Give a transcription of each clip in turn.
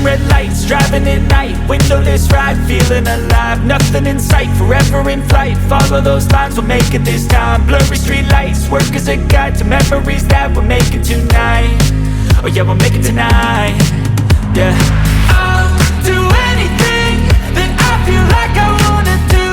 flashing red lights, driving at night, windowless ride, feeling alive, nothing in sight, forever in flight, follow those lines, we'll make it this time, blurry street lights, work as a guide to memories that we're making tonight, oh yeah, we'll make it tonight, yeah. I'll do anything that I feel like I wanna do,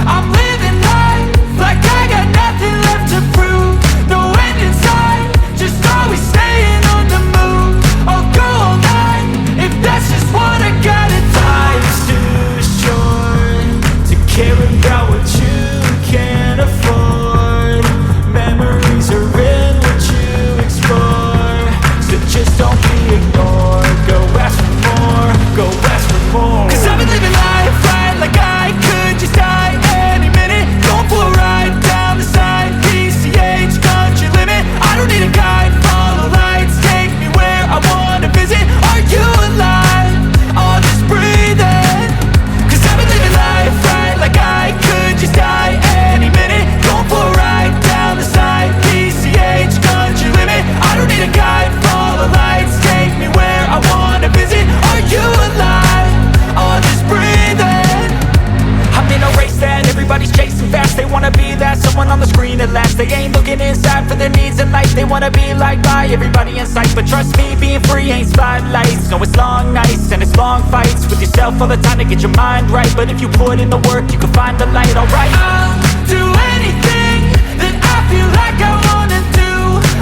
I'm living life like I got nothing left to prove, no end in sight, just always staying on the move, I'll go all night, if that's just what I gotta do. Life's too short to care about what you can't afford, memories are in what you explore, so just don't be ignored, go ask for more, go ask for more. Cause I've been living life right like I could just die any minute, going for a ride down the side, PCH, country limit, I don't need a guide, follow lights, take me where I wanna visit, are you alive, or just breathing? Cause I've been living life right like I could just die any minute, going for a ride down the side, PCH, country limit, I don't need a guide, follow lights, take me where I wanna visit, are you alive, or just breathing? I'm in a race that everybody's chasing fast, they wanna be that someone on the screen at last, they ain't looking inside for their needs in life, they wanna be liked by everybody in sight, but trust me, being free ain't spotlights, no it's long nights and it's long fights with yourself all the time to get your mind right, but if you put in the work you can find the light, alright. I'll do anything that I feel like I wanna do,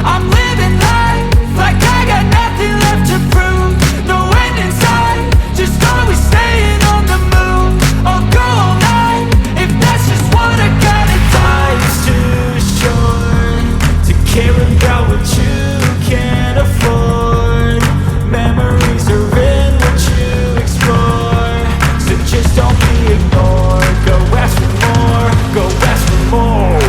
I'm living life like I got nothing left to prove, no end in sight, just always staying on the move, I'll go all night, if that's just what I gotta do. Life's too short to care about what you can't afford, memories are in what you explore, so just don't be ignored, go ask for more, go ask for more.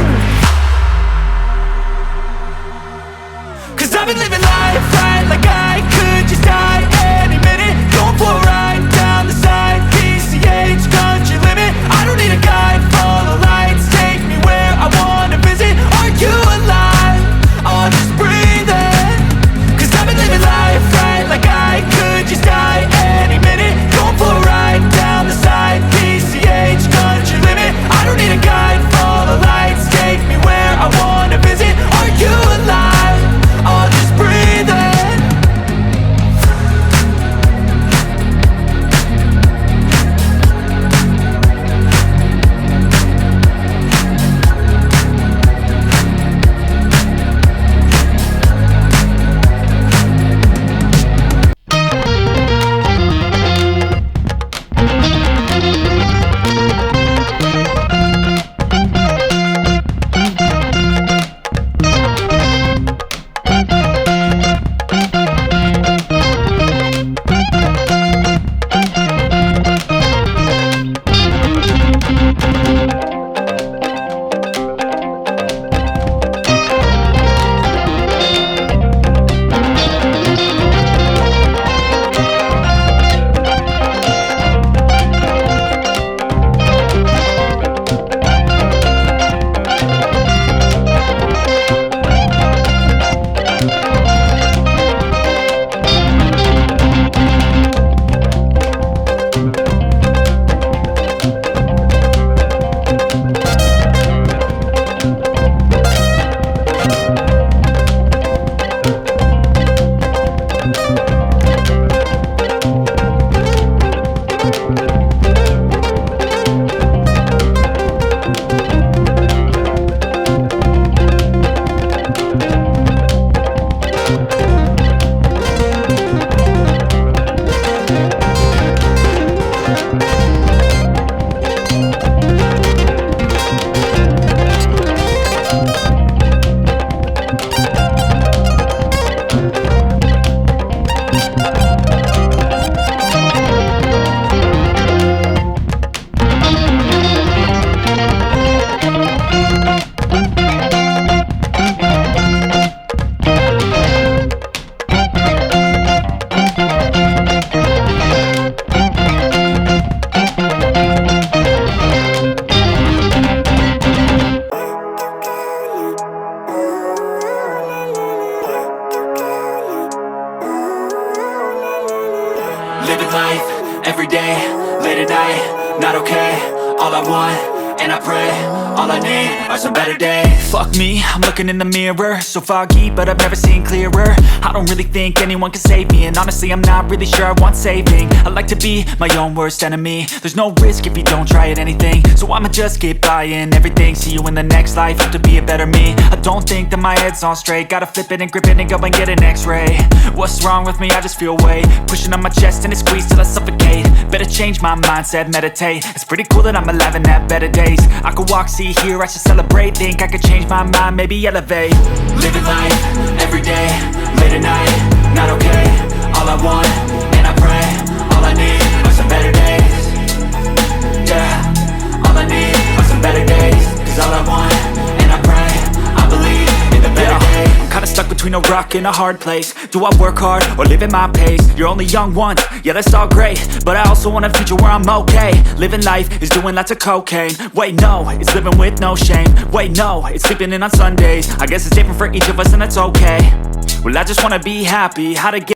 Living life, everyday, late at night, not okay. All I want, and I pray, all I need are some better days. Fuck me, I'm looking in the mirror, so foggy, but I've never seen clearer. I don't really think anyone can save me, and honestly I'm not really sure I want saving. I like to be my own worst enemy. There's no risk if you don't try at anything, so I'ma just get buying everything. See you in the next life, have to be a better me. I don't think that my head's on straight, gotta flip it and grip it and go and get an x-ray. What's wrong with me? I just feel weight pushing on my chest and it squeezes till I suffocate. Better change my mindset, meditate. It's pretty cool that I'm alive and have better days. I could walk, see, hear, I should celebrate. Think I could change my mind, maybe elevate. Living life, everyday, late at night, not okay. All I want, and I pray, all I need are some better days. Yeah, all I need are some better days. Cause all I want, and I pray, I believe in the better days. I'm kinda stuck between a rock and a hard place. Do I work hard or live at my pace? You're only young once, yeah that's all great, but I also want a future where I'm okay. Living life is doing lots of cocaine. Wait no, it's living with no shame. Wait no, it's sleeping in on Sundays. I guess it's different for each of us and that's okay. Well I just wanna be happy, how to get